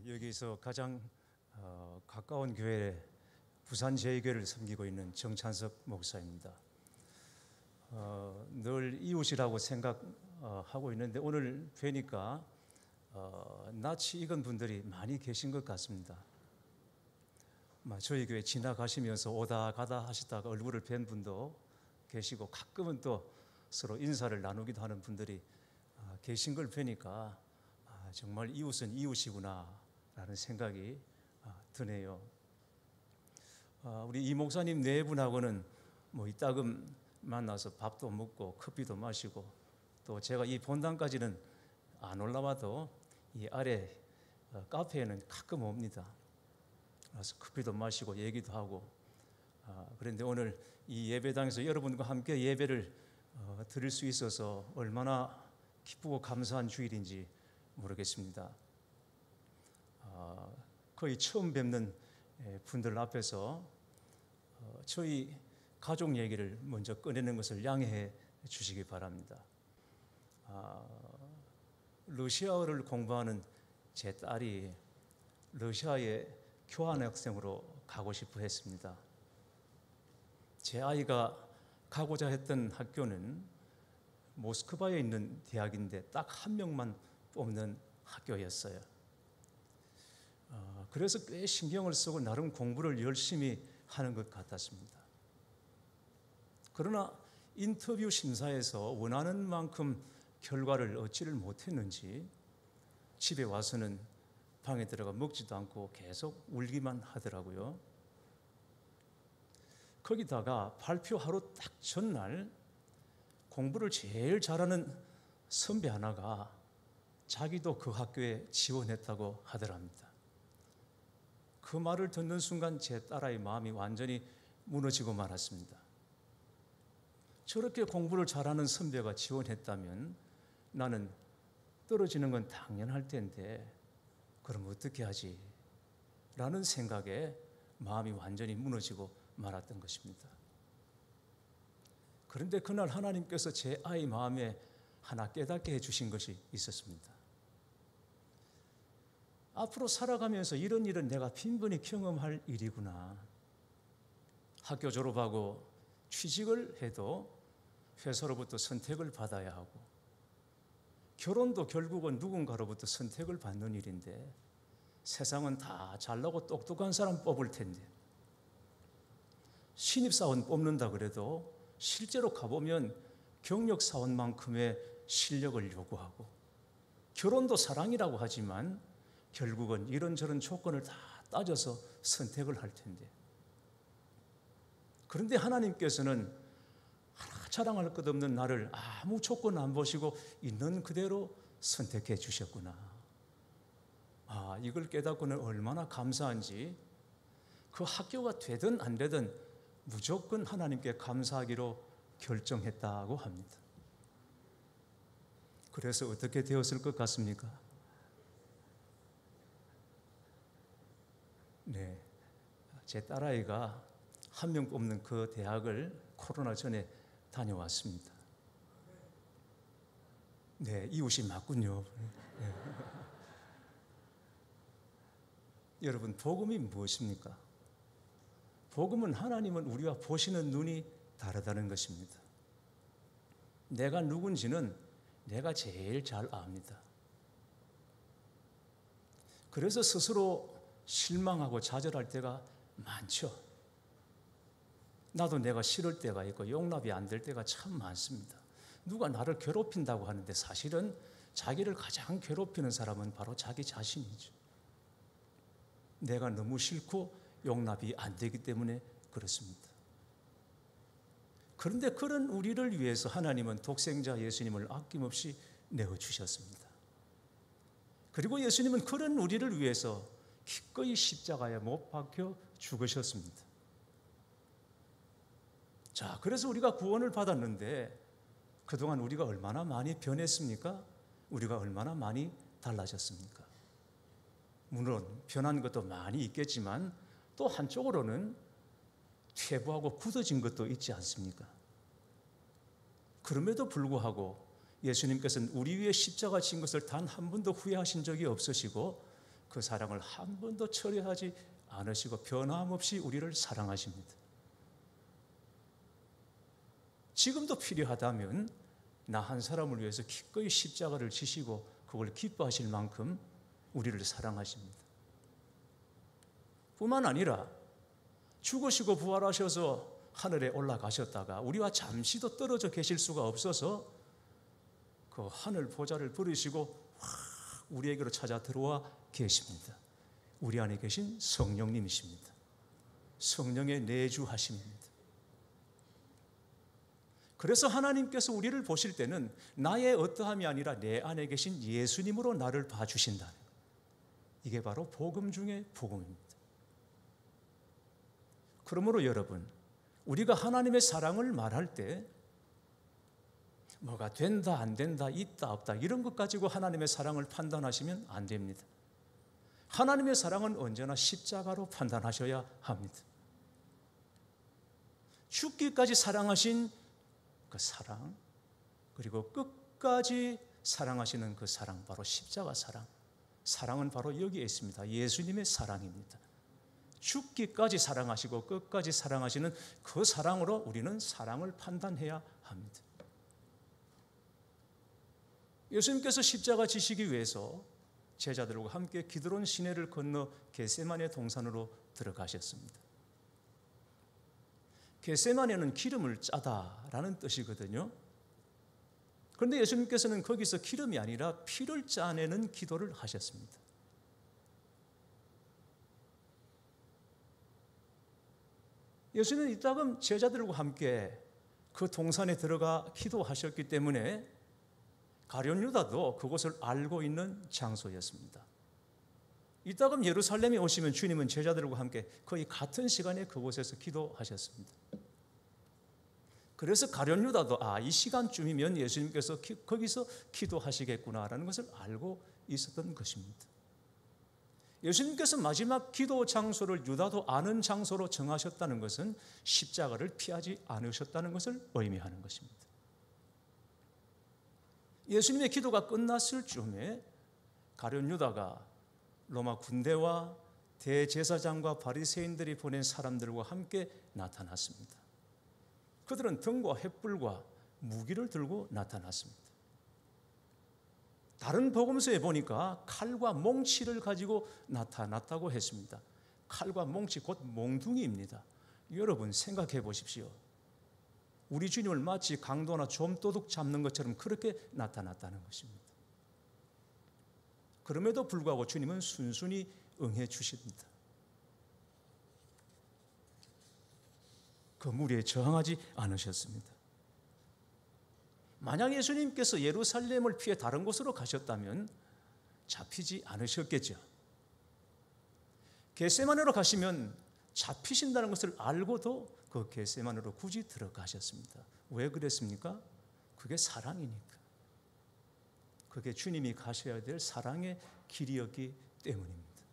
여기서 가장 가까운 교회 부산 제2교회를 섬기고 있는 정찬석 목사입니다. 늘 이웃이라고 생각하고 있는데 오늘 뵈니까 낯이 익은 분들이 많이 계신 것 같습니다. 저희 교회 지나가시면서 오다 가다 하시다가 얼굴을 뵌 분도 계시고 가끔은 또 서로 인사를 나누기도 하는 분들이 계신 걸 뵈니까 정말 이웃은 이웃이구나 라는 생각이 드네요. 우리 이 목사님 네 분하고는 이따금 만나서 밥도 먹고 커피도 마시고 또 제가 이 본당까지는 안 올라와도 이 아래 카페에는 가끔 옵니다. 그래서 커피도 마시고 얘기도 하고 그런데 오늘 이 예배당에서 여러분과 함께 예배를 드릴 수 있어서 얼마나 기쁘고 감사한 주일인지 모르겠습니다. 거의 처음 뵙는 분들 앞에서 저희 가족 얘기를 먼저 꺼내는 것을 양해해 주시기 바랍니다. 러시아어를 공부하는 제 딸이 러시아에 교환학생으로 가고 싶어 했습니다. 제 아이가 가고자 했던 학교는 모스크바에 있는 대학인데 딱 한 명만 뽑는 학교였어요. 그래서 꽤 신경을 쓰고 나름 공부를 열심히 하는 것 같았습니다. 그러나 인터뷰 심사에서 원하는 만큼 결과를 얻지를 못했는지 집에 와서는 방에 들어가 먹지도 않고 계속 울기만 하더라고요. 거기다가 발표 하루 딱 전날 공부를 제일 잘하는 선배 하나가 자기도 그 학교에 지원했다고 하더랍니다. 그 말을 듣는 순간 제 딸아이 마음이 완전히 무너지고 말았습니다. 저렇게 공부를 잘하는 선배가 지원했다면 나는 떨어지는 건 당연할 텐데 그럼 어떻게 하지? 라는 생각에 마음이 완전히 무너지고 말았던 것입니다. 그런데 그날 하나님께서 제 아이 마음에 하나 깨닫게 해주신 것이 있었습니다. 앞으로 살아가면서 이런 일은 내가 빈번히 경험할 일이구나. 학교 졸업하고 취직을 해도 회사로부터 선택을 받아야 하고 결혼도 결국은 누군가로부터 선택을 받는 일인데 세상은 다 잘나고 똑똑한 사람 뽑을 텐데 신입사원 뽑는다 그래도 실제로 가보면 경력사원만큼의 실력을 요구하고 결혼도 사랑이라고 하지만 결국은 이런저런 조건을 다 따져서 선택을 할 텐데 그런데 하나님께서는 하나 자랑할 것 없는 나를 아무 조건 안 보시고 있는 그대로 선택해 주셨구나. 이걸 깨닫고는 얼마나 감사한지 그 학교가 되든 안 되든 무조건 하나님께 감사하기로 결정했다고 합니다. 그래서 어떻게 되었을 것 같습니까? 네, 제 딸아이가 한 명 뽑는 그 대학을 코로나 전에 다녀왔습니다. 네, 이웃이 맞군요. 네. 여러분, 복음이 무엇입니까? 복음은 하나님은 우리와 보시는 눈이 다르다는 것입니다. 내가 누군지는 내가 제일 잘 압니다. 그래서 스스로 실망하고 좌절할 때가 많죠. 나도 내가 싫을 때가 있고 용납이 안 될 때가 참 많습니다. 누가 나를 괴롭힌다고 하는데 사실은 자기를 가장 괴롭히는 사람은 바로 자기 자신이죠. 내가 너무 싫고 용납이 안 되기 때문에 그렇습니다. 그런데 그런 우리를 위해서 하나님은 독생자 예수님을 아낌없이 내어주셨습니다. 그리고 예수님은 그런 우리를 위해서 기꺼이 십자가에 못 박혀 죽으셨습니다. 자, 그래서 우리가 구원을 받았는데 그동안 우리가 얼마나 많이 변했습니까? 우리가 얼마나 많이 달라졌습니까? 물론 변한 것도 많이 있겠지만 또 한쪽으로는 퇴보하고 굳어진 것도 있지 않습니까? 그럼에도 불구하고 예수님께서는 우리 위해 십자가 진 것을 단 한 번도 후회하신 적이 없으시고 그 사랑을 한 번도 철회하지 않으시고 변함없이 우리를 사랑하십니다. 지금도 필요하다면 나 한 사람을 위해서 기꺼이 십자가를 지시고 그걸 기뻐하실 만큼 우리를 사랑하십니다. 뿐만 아니라 죽으시고 부활하셔서 하늘에 올라가셨다가 우리와 잠시도 떨어져 계실 수가 없어서 그 하늘 보좌를 버리시고 우리에게로 찾아 들어와 계십니다. 우리 안에 계신 성령님이십니다. 성령의 내주하심입니다. 그래서 하나님께서 우리를 보실 때는 나의 어떠함이 아니라 내 안에 계신 예수님으로 나를 봐주신다는 것. 이게 바로 복음 중의 복음입니다. 그러므로 여러분, 우리가 하나님의 사랑을 말할 때 뭐가 된다 안 된다 있다 없다 이런 것 가지고 하나님의 사랑을 판단하시면 안 됩니다. 하나님의 사랑은 언제나 십자가로 판단하셔야 합니다. 죽기까지 사랑하신 그 사랑, 그리고 끝까지 사랑하시는 그 사랑, 바로 십자가 사랑. 사랑은 바로 여기에 있습니다. 예수님의 사랑입니다. 죽기까지 사랑하시고 끝까지 사랑하시는 그 사랑으로 우리는 사랑을 판단해야 합니다. 예수님께서 십자가 지시기 위해서 제자들과 함께 기드론 시내를 건너 겟세마네 동산으로 들어가셨습니다. 겟세마네는 기름을 짜다라는 뜻이거든요. 그런데 예수님께서는 거기서 기름이 아니라 피를 짜내는 기도를 하셨습니다. 예수님은 이따금 제자들과 함께 그 동산에 들어가 기도하셨기 때문에 가룟 유다도 그곳을 알고 있는 장소였습니다. 이따금 예루살렘에 오시면 주님은 제자들과 함께 거의 같은 시간에 그곳에서 기도하셨습니다. 그래서 가룟 유다도 이 시간쯤이면 예수님께서 거기서 기도하시겠구나라는 것을 알고 있었던 것입니다. 예수님께서 마지막 기도 장소를 유다도 아는 장소로 정하셨다는 것은 십자가를 피하지 않으셨다는 것을 의미하는 것입니다. 예수님의 기도가 끝났을 즈음에 가룟 유다가 로마 군대와 대제사장과 바리새인들이 보낸 사람들과 함께 나타났습니다. 그들은 등과 횃불과 무기를 들고 나타났습니다. 다른 복음서에 보니까 칼과 몽치를 가지고 나타났다고 했습니다. 칼과 몽치 곧 몽둥이입니다. 여러분 생각해 보십시오. 우리 주님을 마치 강도나 좀도둑 잡는 것처럼 그렇게 나타났다는 것입니다. 그럼에도 불구하고 주님은 순순히 응해 주십니다. 그 무리에 저항하지 않으셨습니다. 만약 예수님께서 예루살렘을 피해 다른 곳으로 가셨다면 잡히지 않으셨겠죠. 겟세마네로 가시면 잡히신다는 것을 알고도 그 겟세마네로 굳이 들어가셨습니다. 왜 그랬습니까? 그게 사랑이니까. 그게 주님이 가셔야 될 사랑의 길이었기 때문입니다.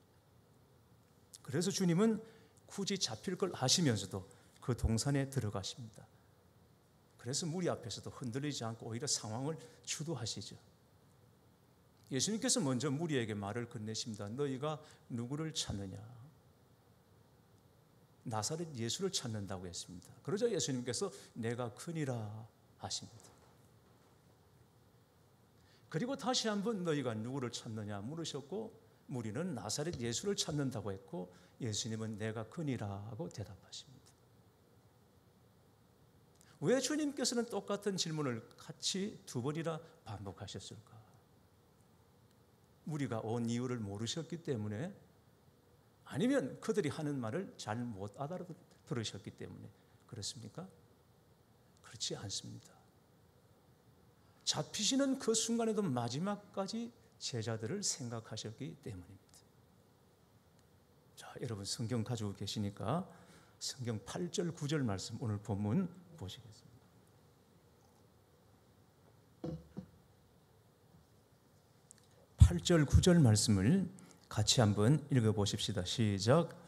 그래서 주님은 굳이 잡힐 걸 아시면서도 그 동산에 들어가십니다. 그래서 무리 앞에서도 흔들리지 않고 오히려 상황을 주도하시죠. 예수님께서 먼저 무리에게 말을 건네십니다. 너희가 누구를 찾느냐? 나사렛 예수를 찾는다고 했습니다. 그러자 예수님께서 내가 그니라 하십니다. 그리고 다시 한번 너희가 누구를 찾느냐 물으셨고 무리는 나사렛 예수를 찾는다고 했고 예수님은 내가 그니라고 대답하십니다. 왜 주님께서는 똑같은 질문을 같이 두 번이나 반복하셨을까? 무리가 온 이유를 모르셨기 때문에, 아니면 그들이 하는 말을 잘 못 알아들으셨기 때문에 그렇습니까? 그렇지 않습니다. 잡히시는 그 순간에도 마지막까지 제자들을 생각하셨기 때문입니다. 자, 여러분 성경 가지고 계시니까 성경 8절 9절 말씀 오늘 본문 보시겠습니다. 8절 9절 말씀을 같이 한번 읽어보십시다. 시작.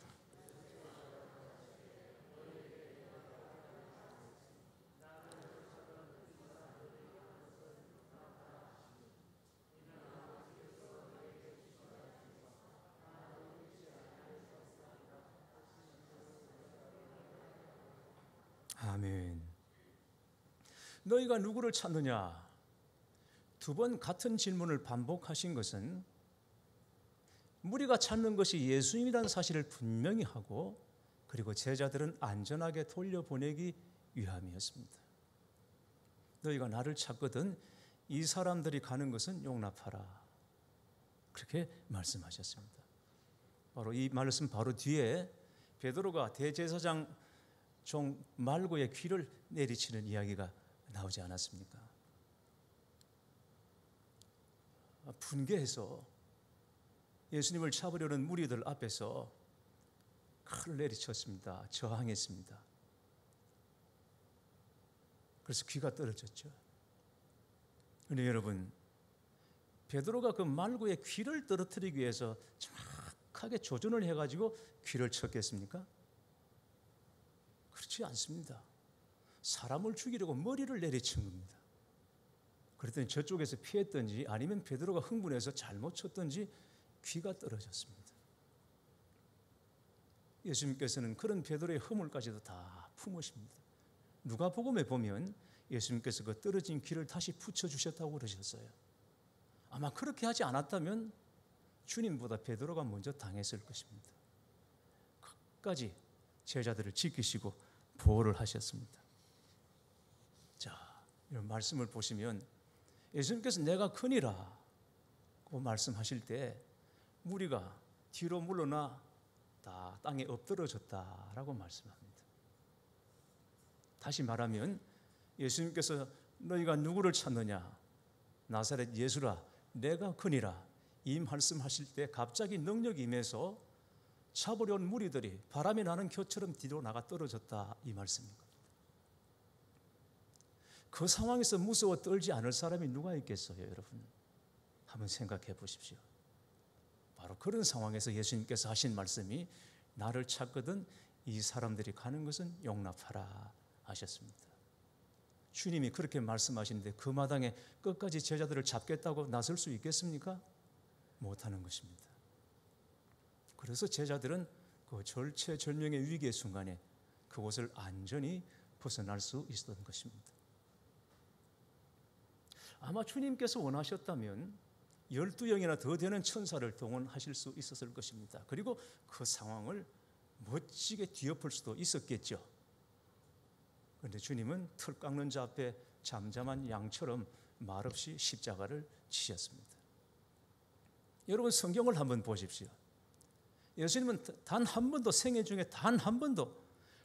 아멘. 너희가 누구를 찾느냐? 두 번 같은 질문을 반복하신 것은 무리가 찾는 것이 예수님이라는 사실을 분명히 하고, 그리고 제자들은 안전하게 돌려보내기 위함이었습니다. 너희가 나를 찾거든 이 사람들이 가는 것은 용납하라, 그렇게 말씀하셨습니다. 바로 이 말씀 바로 뒤에 베드로가 대제사장 종 말고의 귀를 내리치는 이야기가 나오지 않았습니까? 분개해서 예수님을 잡으려는 무리들 앞에서 칼을 내리쳤습니다. 저항했습니다. 그래서 귀가 떨어졌죠. 그런데 여러분, 베드로가 그 말고의 귀를 떨어뜨리기 위해서 정확하게 조준을 해가지고 귀를 쳤겠습니까? 그렇지 않습니다. 사람을 죽이려고 머리를 내리친 겁니다. 그랬더니 저쪽에서 피했든지 아니면 베드로가 흥분해서 잘못 쳤든지 귀가 떨어졌습니다. 예수님께서는 그런 베드로의 허물까지도 다 품으십니다. 누가복음에 보면 예수님께서 그 떨어진 귀를 다시 붙여주셨다고 그러셨어요. 아마 그렇게 하지 않았다면 주님보다 베드로가 먼저 당했을 것입니다. 끝까지 제자들을 지키시고 보호를 하셨습니다. 자, 이런 말씀을 보시면 예수님께서 내가 크니라 고 말씀하실 때 무리가 뒤로 물러나 다 땅에 엎드러졌다라고 말씀합니다. 다시 말하면 예수님께서 너희가 누구를 찾느냐? 나사렛 예수라, 내가 크니라, 이 말씀하실 때 갑자기 능력이 임해서 잡으려 온 무리들이 바람이 나는 겨처럼 뒤로 나가 떨어졌다, 이 말씀입니다. 그 상황에서 무서워 떨지 않을 사람이 누가 있겠어요, 여러분? 한번 생각해 보십시오. 바로 그런 상황에서 예수님께서 하신 말씀이 나를 찾거든 이 사람들이 가는 것은 용납하라 하셨습니다. 주님이 그렇게 말씀하시는데 그 마당에 끝까지 제자들을 잡겠다고 나설 수 있겠습니까? 못하는 것입니다. 그래서 제자들은 그 절체절명의 위기의 순간에 그곳을 안전히 벗어날 수 있었던 것입니다. 아마 주님께서 원하셨다면 12영이나 더 되는 천사를 동원하실 수 있었을 것입니다. 그리고 그 상황을 멋지게 뒤엎을 수도 있었겠죠. 그런데 주님은 털 깎는 자 앞에 잠잠한 양처럼 말없이 십자가를 지셨습니다. 여러분, 성경을 한번 보십시오. 예수님은 단 한 번도 생애 중에 단 한 번도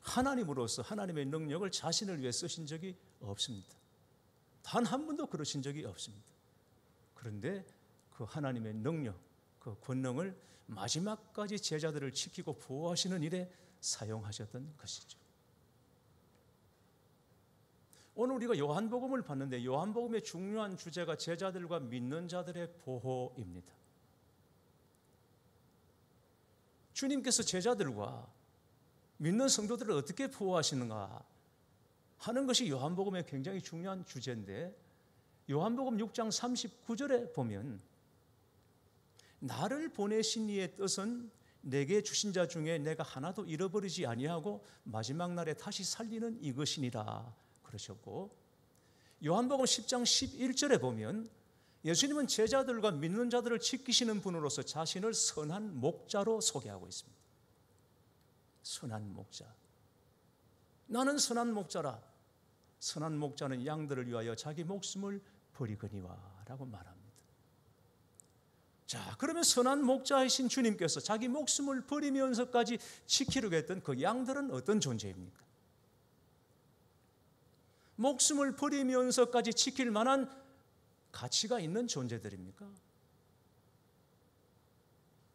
하나님으로서 하나님의 능력을 자신을 위해 쓰신 적이 없습니다. 단 한 번도 그러신 적이 없습니다. 그런데 그 하나님의 능력, 그 권능을 마지막까지 제자들을 지키고 보호하시는 일에 사용하셨던 것이죠. 오늘 우리가 요한복음을 봤는데 요한복음의 중요한 주제가 제자들과 믿는 자들의 보호입니다. 주님께서 제자들과 믿는 성도들을 어떻게 보호하시는가 하는 것이 요한복음의 굉장히 중요한 주제인데, 요한복음 6장 39절에 보면 나를 보내신 이의 뜻은 내게 주신 자 중에 내가 하나도 잃어버리지 아니하고 마지막 날에 다시 살리는 이것이니라 그러셨고, 요한복음 10장 11절에 보면 예수님은 제자들과 믿는 자들을 지키시는 분으로서 자신을 선한 목자로 소개하고 있습니다. 선한 목자. 나는 선한 목자라. 선한 목자는 양들을 위하여 자기 목숨을 버리거니와 라고 말합니다. 자, 그러면 선한 목자이신 주님께서 자기 목숨을 버리면서까지 지키려고 했던 그 양들은 어떤 존재입니까? 목숨을 버리면서까지 지킬 만한 가치가 있는 존재들입니까?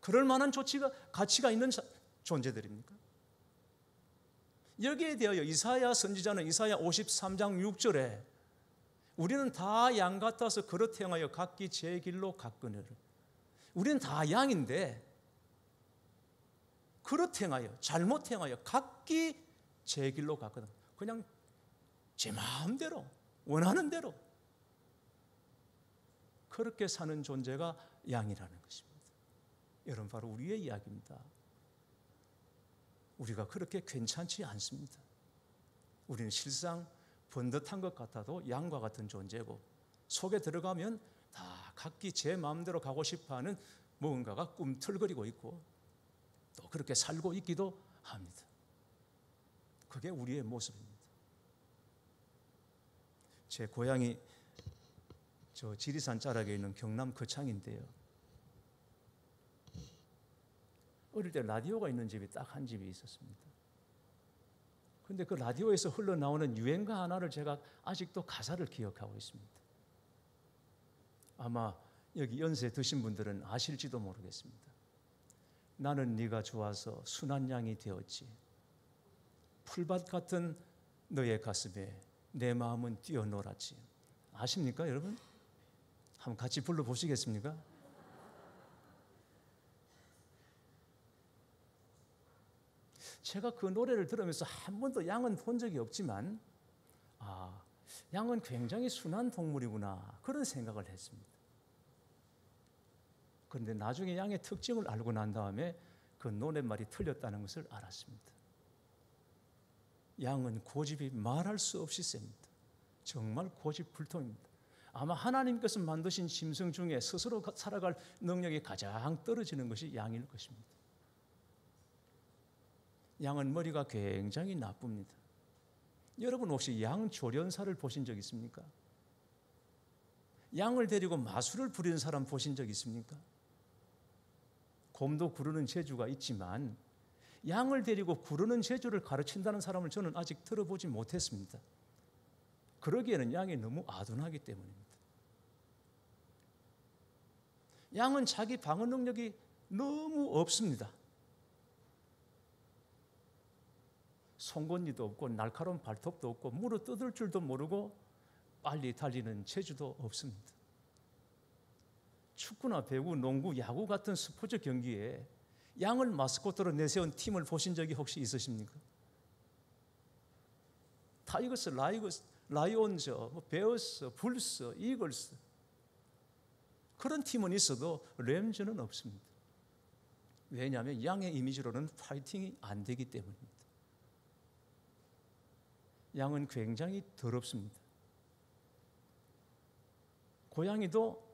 그럴 만한 가치가 있는 존재들입니까? 여기에 대하여 이사야 선지자는 이사야 53장 6절에 우리는 다 양 같아서 그릇 행하여 각기 제 길로 갔거늘. 우리는 다 양인데 그릇 행하여 잘못 행하여 각기 제 길로 갔거든. 그냥 제 마음대로 원하는 대로 그렇게 사는 존재가 양이라는 것입니다. 여러분, 바로 우리의 이야기입니다. 우리가 그렇게 괜찮지 않습니다. 우리는 실상 번듯한 것 같아도 양과 같은 존재고, 속에 들어가면 다 각기 제 마음대로 가고 싶어하는 무언가가 꿈틀거리고 있고 또 그렇게 살고 있기도 합니다. 그게 우리의 모습입니다. 제 고향이 저 지리산 자락에 있는 경남 거창인데요. 어릴 때 라디오가 있는 집이 딱 한 집이 있었습니다. 그런데 그 라디오에서 흘러나오는 유행가 하나를 제가 아직도 가사를 기억하고 있습니다. 아마 여기 연세 드신 분들은 아실지도 모르겠습니다. 나는 네가 좋아서 순한 양이 되었지. 풀밭 같은 너의 가슴에 내 마음은 뛰어놀았지. 아십니까, 여러분? 한번 같이 불러보시겠습니까? 제가 그 노래를 들으면서 한 번도 양은 본 적이 없지만 양은 굉장히 순한 동물이구나 그런 생각을 했습니다. 그런데 나중에 양의 특징을 알고 난 다음에 그 노랫말이 틀렸다는 것을 알았습니다. 양은 고집이 말할 수 없이 셉니다. 정말 고집불통입니다. 아마 하나님께서 만드신 짐승 중에 스스로 살아갈 능력이 가장 떨어지는 것이 양일 것입니다. 양은 머리가 굉장히 나쁩니다. 여러분 혹시 양 조련사를 보신 적 있습니까? 양을 데리고 마술을 부리는 사람 보신 적 있습니까? 곰도 구르는 재주가 있지만 양을 데리고 구르는 재주를 가르친다는 사람을 저는 아직 들어보지 못했습니다. 그러기에는 양이 너무 아둔하기 때문입니다. 양은 자기 방어 능력이 너무 없습니다. 송곳니도 없고 날카로운 발톱도 없고 물어 뜯을 줄도 모르고 빨리 달리는 재주도 없습니다. 축구나 배구, 농구, 야구 같은 스포츠 경기에 양을 마스코트로 내세운 팀을 보신 적이 혹시 있으십니까? 타이거스, 라이온즈, 베어스, 불스, 이글스 그런 팀은 있어도 램즈는 없습니다. 왜냐하면 양의 이미지로는 파이팅이 안 되기 때문입니다. 양은 굉장히 더럽습니다. 고양이도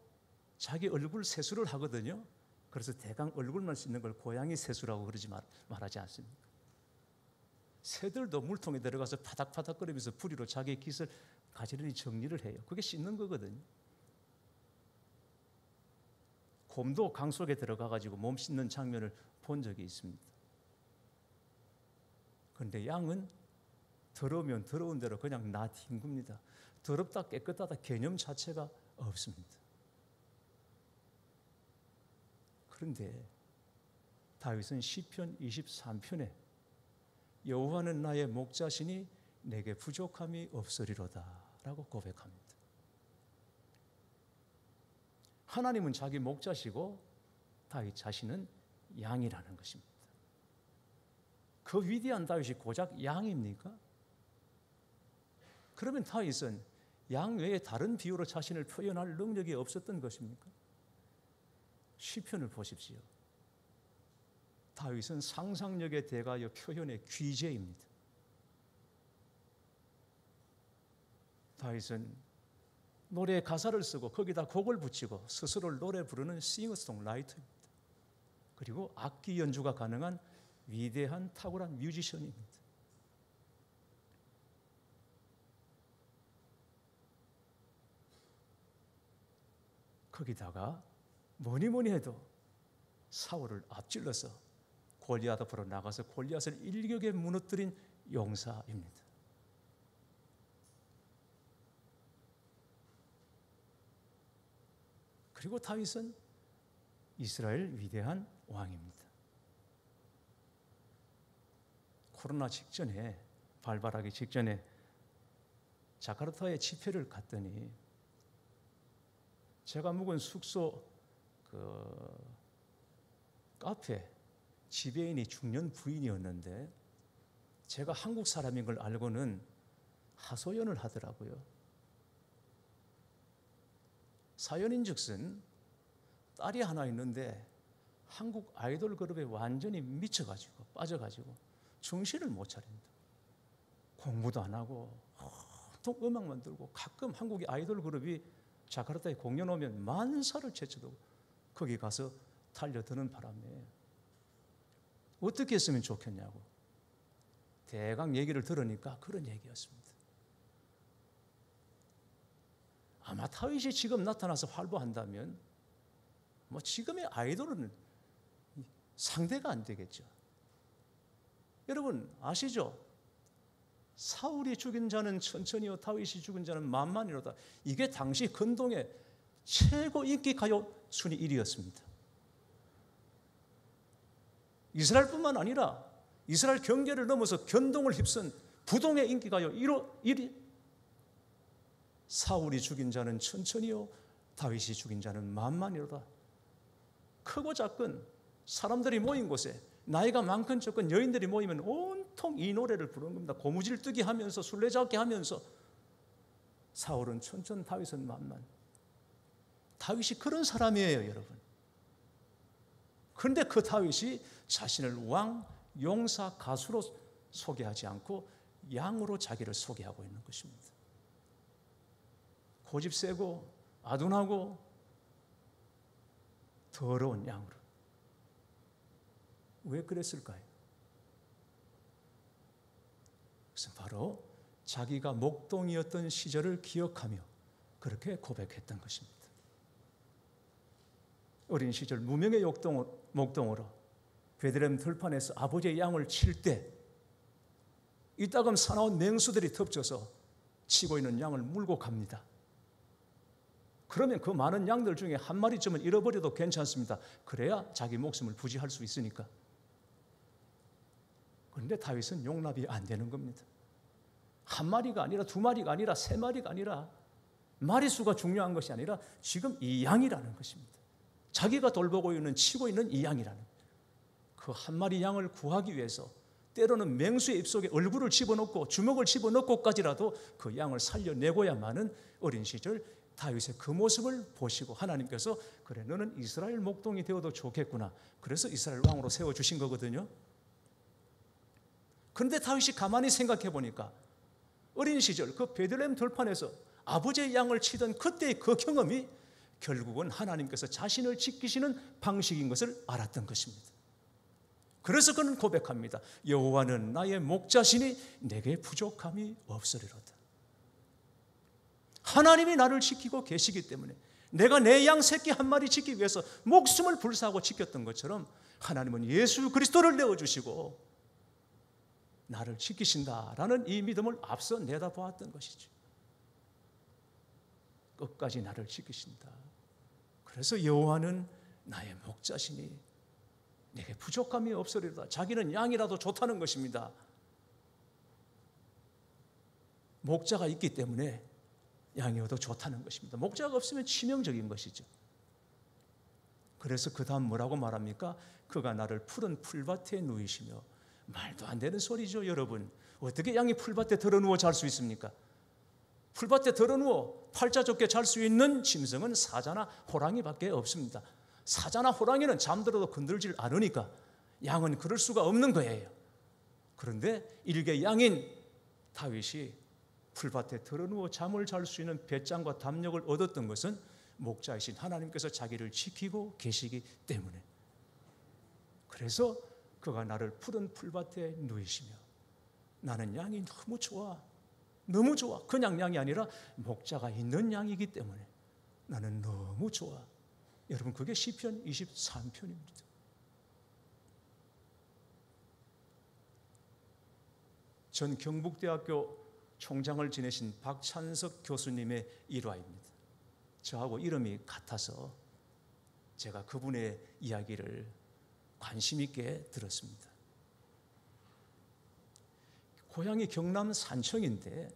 자기 얼굴 세수를 하거든요. 그래서 대강 얼굴만 씻는 걸 고양이 세수라고 그러지 말하지 않습니까? 새들도 물통에 들어가서 파닥파닥거리면서 부리로 자기 깃을 가지런히 정리를 해요. 그게 씻는 거거든요. 곰도 강 속에 들어가가지고 몸 씻는 장면을 본 적이 있습니다. 그런데 양은 더러우면 더러운 대로 그냥 나뒹굽니다. 더럽다 깨끗하다 개념 자체가 없습니다. 그런데 다윗은 시편 23편에 여호와는 나의 목자시니 내게 부족함이 없으리로다 라고 고백합니다. 하나님은 자기 목자시고 다윗 자신은 양이라는 것입니다. 그 위대한 다윗이 고작 양입니까? 그러면 다윗은 양 외에 다른 비유로 자신을 표현할 능력이 없었던 것입니까? 시편을 보십시오. 다윗은 상상력에 대하여 표현의 귀재입니다. 다윗은 노래의 가사를 쓰고 거기다 곡을 붙이고 스스로를 노래 부르는 싱어송라이터입니다. 그리고 악기 연주가 가능한 위대한 탁월한 뮤지션입니다. 거기다가 뭐니 해도 사울을 앞질러서 골리앗 앞으로 나가서 골리앗을 일격에 무너뜨린 용사입니다. 그리고 다윗은 이스라엘 위대한 왕입니다. 코로나 직전에 발발하기 직전에 자카르타에 집회를 갔더니 제가 묵은 숙소 카페 지배인이 중년 부인이었는데 제가 한국 사람인 걸 알고는 하소연을 하더라고요. 사연인즉슨 딸이 하나 있는데 한국 아이돌 그룹에 완전히 미쳐가지고 빠져가지고 정신을 못 차린다. 공부도 안 하고 온통 음악만 들고 가끔 한국의 아이돌 그룹이 자카르타에 공연 오면 만사를 제쳐도 거기 가서 달려드는 바람에 어떻게 했으면 좋겠냐고 대강 얘기를 들으니까 그런 얘기였습니다. 아마 타윗이 지금 나타나서 활보한다면 뭐 지금의 아이돌은 상대가 안 되겠죠. 여러분 아시죠? 사울이 죽인 자는 천천히요 다윗이 죽인 자는 만만이로다. 이게 당시 근동의 최고 인기 가요 순위 1위였습니다. 이스라엘뿐만 아니라 이스라엘 경계를 넘어서 견동을 휩쓴 부동의 인기 가요 1위. 사울이 죽인 자는 천천히요 다윗이 죽인 자는 만만이로다. 크고 작은 사람들이 모인 곳에 나이가 많건 적건 여인들이 모이면 온통 이 노래를 부르는 겁니다. 고무줄뜨기 하면서 술래잡기 하면서 사울은 천천 다윗은 만만. 다윗이 그런 사람이에요, 여러분. 그런데 그 다윗이 자신을 왕, 용사, 가수로 소개하지 않고 양으로 자기를 소개하고 있는 것입니다. 고집 세고 아둔하고 더러운 양으로. 왜 그랬을까요? 그것은 바로 자기가 목동이었던 시절을 기억하며 그렇게 고백했던 것입니다. 어린 시절 무명의 목동으로 베들레헴 들판에서 아버지의 양을 칠 때 이따금 사나운 맹수들이 덮쳐서 치고 있는 양을 물고 갑니다. 그러면 그 많은 양들 중에 한 마리쯤은 잃어버려도 괜찮습니다. 그래야 자기 목숨을 부지할 수 있으니까. 그런데 다윗은 용납이 안 되는 겁니다. 한 마리가 아니라 두 마리가 아니라 세 마리가 아니라 마리수가 중요한 것이 아니라 지금 이 양이라는 것입니다. 자기가 돌보고 있는 치고 있는 이 양이라는 그 한 마리 양을 구하기 위해서 때로는 맹수의 입속에 얼굴을 집어넣고 주먹을 집어넣고까지라도 그 양을 살려내고야만은 어린 시절 다윗의 그 모습을 보시고 하나님께서 그래 너는 이스라엘 목동이 되어도 좋겠구나. 그래서 이스라엘 왕으로 세워주신 거거든요. 그런데 다윗이 가만히 생각해 보니까 어린 시절 그 베들레헴 들판에서 아버지의 양을 치던 그때의 그 경험이 결국은 하나님께서 자신을 지키시는 방식인 것을 알았던 것입니다. 그래서 그는 고백합니다. 여호와는 나의 목자시니 내게 부족함이 없으리로다. 하나님이 나를 지키고 계시기 때문에 내가 내 양 새끼 한 마리 지키기 위해서 목숨을 불사하고 지켰던 것처럼 하나님은 예수 그리스도를 내어주시고 나를 지키신다라는 이 믿음을 앞서 내다보았던 것이죠. 끝까지 나를 지키신다. 그래서 여호와는 나의 목자시니 내게 부족함이 없으리로다. 자기는 양이라도 좋다는 것입니다. 목자가 있기 때문에 양이어도 좋다는 것입니다. 목자가 없으면 치명적인 것이죠. 그래서 그 다음 뭐라고 말합니까? 그가 나를 푸른 풀밭에 누이시며. 말도 안 되는 소리죠, 여러분. 어떻게 양이 풀밭에 들어누워 잘 수 있습니까? 풀밭에 들어누워 팔자 좁게 잘 수 있는 짐승은 사자나 호랑이밖에 없습니다. 사자나 호랑이는 잠들어도 건들질 않으니까 양은 그럴 수가 없는 거예요. 그런데 일개 양인 다윗이 풀밭에 들어누워 잠을 잘 수 있는 배짱과 담력을 얻었던 것은 목자이신 하나님께서 자기를 지키고 계시기 때문에. 그래서 그가 나를 푸른 풀밭에 누이시며 나는 양이 너무 좋아. 너무 좋아. 그냥 양이 아니라 목자가 있는 양이기 때문에 나는 너무 좋아. 여러분 그게 시편 23편입니다. 전 경북대학교 총장을 지내신 박찬석 교수님의 일화입니다. 저하고 이름이 같아서 제가 그분의 이야기를 관심 있게 들었습니다. 고향이 경남 산청인데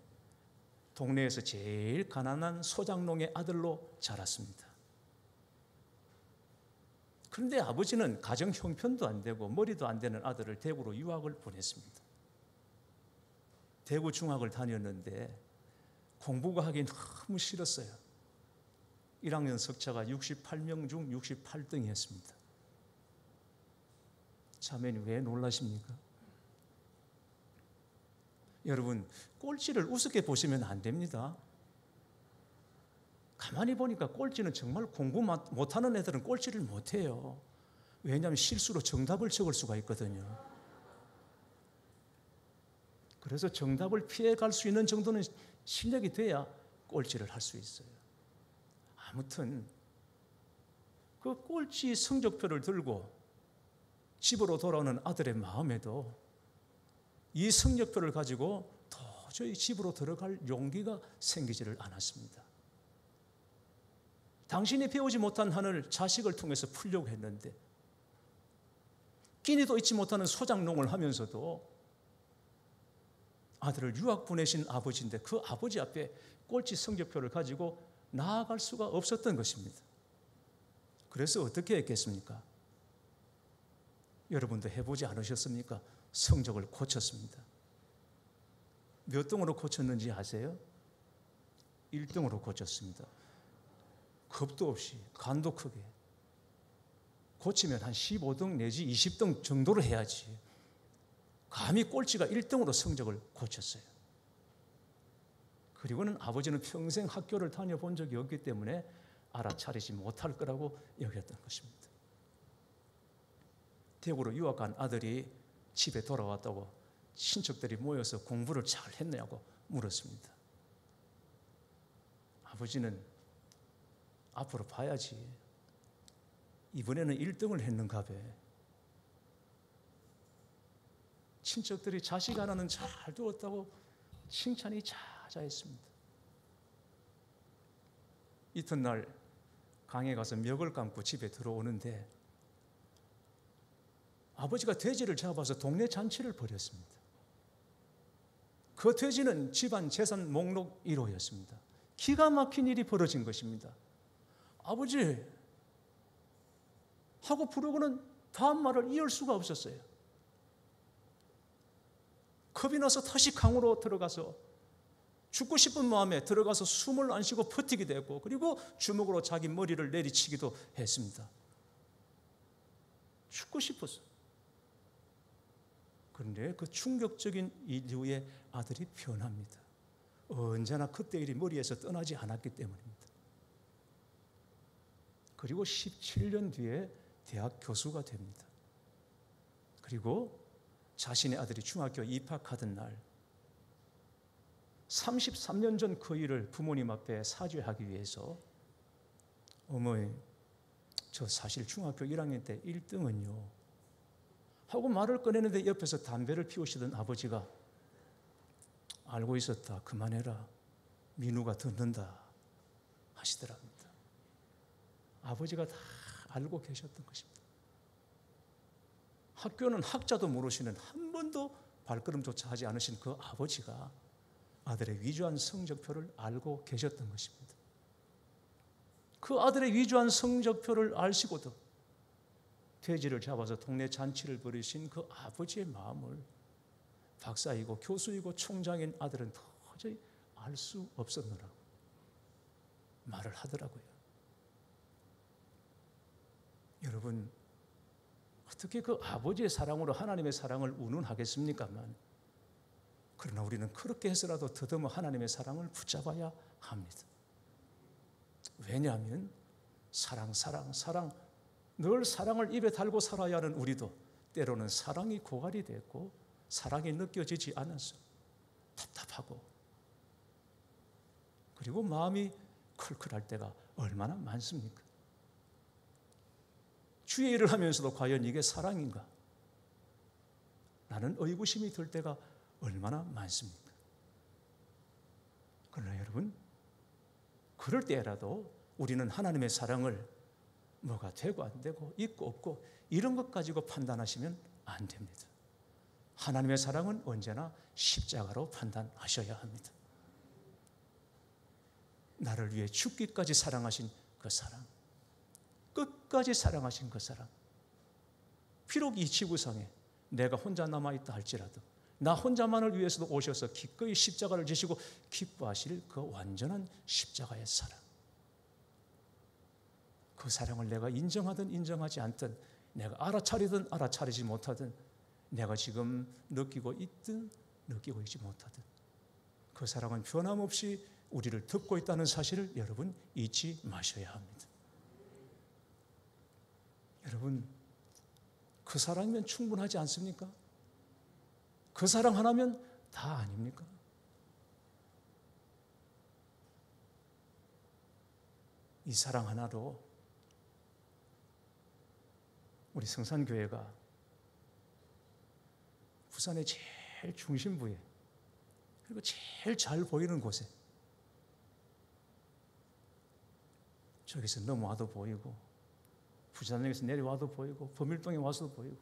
동네에서 제일 가난한 소장농의 아들로 자랐습니다. 그런데 아버지는 가정 형편도 안 되고 머리도 안 되는 아들을 대구로 유학을 보냈습니다. 대구 중학을 다녔는데 공부가 하기 너무 싫었어요. 1학년 석차가 68명 중 68등이었습니다. 자매님 왜 놀라십니까? 여러분, 꼴찌를 우습게 보시면 안 됩니다. 가만히 보니까 꼴찌는 정말 공부 못하는 애들은 꼴찌를 못해요. 왜냐하면 실수로 정답을 적을 수가 있거든요. 그래서 정답을 피해갈 수 있는 정도는 실력이 돼야 꼴찌를 할 수 있어요. 아무튼 그 꼴찌 성적표를 들고 집으로 돌아오는 아들의 마음에도 이 성적표를 가지고 도저히 집으로 들어갈 용기가 생기지를 않았습니다. 당신이 배우지 못한 한을 자식을 통해서 풀려고 했는데, 끼니도 잊지 못하는 소장농을 하면서도 아들을 유학 보내신 아버지인데 그 아버지 앞에 꼴찌 성적표를 가지고 나아갈 수가 없었던 것입니다. 그래서 어떻게 했겠습니까? 여러분도 해보지 않으셨습니까? 성적을 고쳤습니다. 몇 등으로 고쳤는지 아세요? 1등으로 고쳤습니다. 겁도 없이 간도 크게. 고치면 한 15등 내지 20등 정도로 해야지. 감히 꼴찌가 1등으로 성적을 고쳤어요. 그리고는 아버지는 평생 학교를 다녀본 적이 없기 때문에 알아차리지 못할 거라고 여겼던 것입니다. 대구로 유학 간 아들이 집에 돌아왔다고 친척들이 모여서 공부를 잘 했냐고 물었습니다. 아버지는 앞으로 봐야지. 이번에는 1등을 했는가 봐. 친척들이 자식 하나는 잘 두었다고 칭찬이 자자했습니다. 이튿날 강에 가서 멱을 감고 집에 들어오는데 아버지가 돼지를 잡아서 동네 잔치를 벌였습니다. 그 돼지는 집안 재산 목록 1호였습니다. 기가 막힌 일이 벌어진 것입니다. 아버지 하고 부르고는 다음 말을 이을 수가 없었어요. 겁이 나서 다시 강으로 들어가서 죽고 싶은 마음에 들어가서 숨을 안 쉬고 버티게 되고, 그리고 주먹으로 자기 머리를 내리치기도 했습니다. 죽고 싶었어. 그런데 그 충격적인 이후에 아들이 변합니다. 언제나 그때 일이 머리에서 떠나지 않았기 때문입니다. 그리고 17년 뒤에 대학 교수가 됩니다. 그리고 자신의 아들이 중학교 입학하던 날 33년 전 그 일을 부모님 앞에 사죄하기 위해서, 어머니 저 사실 중학교 1학년 때 1등은요 하고 말을 꺼내는데 옆에서 담배를 피우시던 아버지가 알고 있었다, 그만해라, 민우가 듣는다 하시더랍니다. 아버지가 다 알고 계셨던 것입니다. 학교는 학자도 모르시는, 한 번도 발걸음조차 하지 않으신 그 아버지가 아들의 위조한 성적표를 알고 계셨던 것입니다. 그 아들의 위조한 성적표를 아시고도 돼지를 잡아서 동네 잔치를 벌이신 그 아버지의 마음을 박사이고 교수이고 총장인 아들은 도저히 알 수 없었느라고 말을 하더라고요. 여러분, 어떻게 그 아버지의 사랑으로 하나님의 사랑을 운운하겠습니까만, 그러나 우리는 그렇게 해서라도 더듬어 하나님의 사랑을 붙잡아야 합니다. 왜냐하면 사랑, 늘 사랑을 입에 달고 살아야 하는 우리도 때로는 사랑이 고갈이 됐고 사랑이 느껴지지 않아서 답답하고, 그리고 마음이 클클할 때가 얼마나 많습니까? 주의 일을 하면서도 과연 이게 사랑인가? 라는 의구심이 들 때가 얼마나 많습니까? 그러나 여러분, 그럴 때라도 우리는 하나님의 사랑을 뭐가 되고 안 되고 있고 없고 이런 것 가지고 판단하시면 안 됩니다. 하나님의 사랑은 언제나 십자가로 판단하셔야 합니다. 나를 위해 죽기까지 사랑하신 그 사랑, 끝까지 사랑하신 그 사랑, 비록 이 지구상에 내가 혼자 남아있다 할지라도 나 혼자만을 위해서도 오셔서 기꺼이 십자가를 지시고 기뻐하실 그 완전한 십자가의 사랑, 그 사랑을 내가 인정하든 인정하지 않든, 내가 알아차리든 알아차리지 못하든, 내가 지금 느끼고 있든 느끼고 있지 못하듯 그 사랑은 변함없이 우리를 듣고 있다는 사실을 여러분 잊지 마셔야 합니다. 여러분, 그 사랑이면 충분하지 않습니까? 그 사랑 하나면 다 아닙니까? 이 사랑 하나로 우리 성산교회가 부산의 제일 중심부에 그리고 제일 잘 보이는 곳에 저기서 넘어와도 보이고 부산역에서 내려와도 보이고 범일동에 와서도 보이고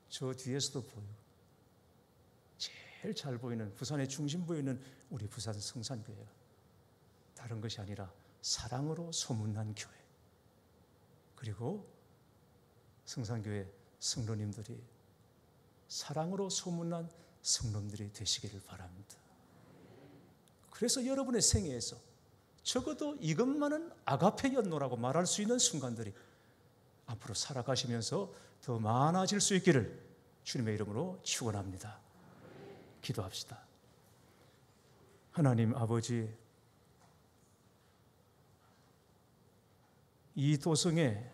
저 뒤에서도 보이고 제일 잘 보이는 부산의 중심부에 있는 우리 부산 성산교회가 다른 것이 아니라 사랑으로 소문난 교회, 그리고 성산교회 성도님들이 사랑으로 소문난 성도님들이 되시기를 바랍니다. 그래서 여러분의 생애에서 적어도 이것만은 아가페였노라고 말할 수 있는 순간들이 앞으로 살아가시면서 더 많아질 수 있기를 주님의 이름으로 축원합니다. 기도합시다. 하나님 아버지, 이 도성에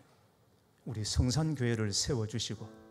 우리 성산교회를 세워주시고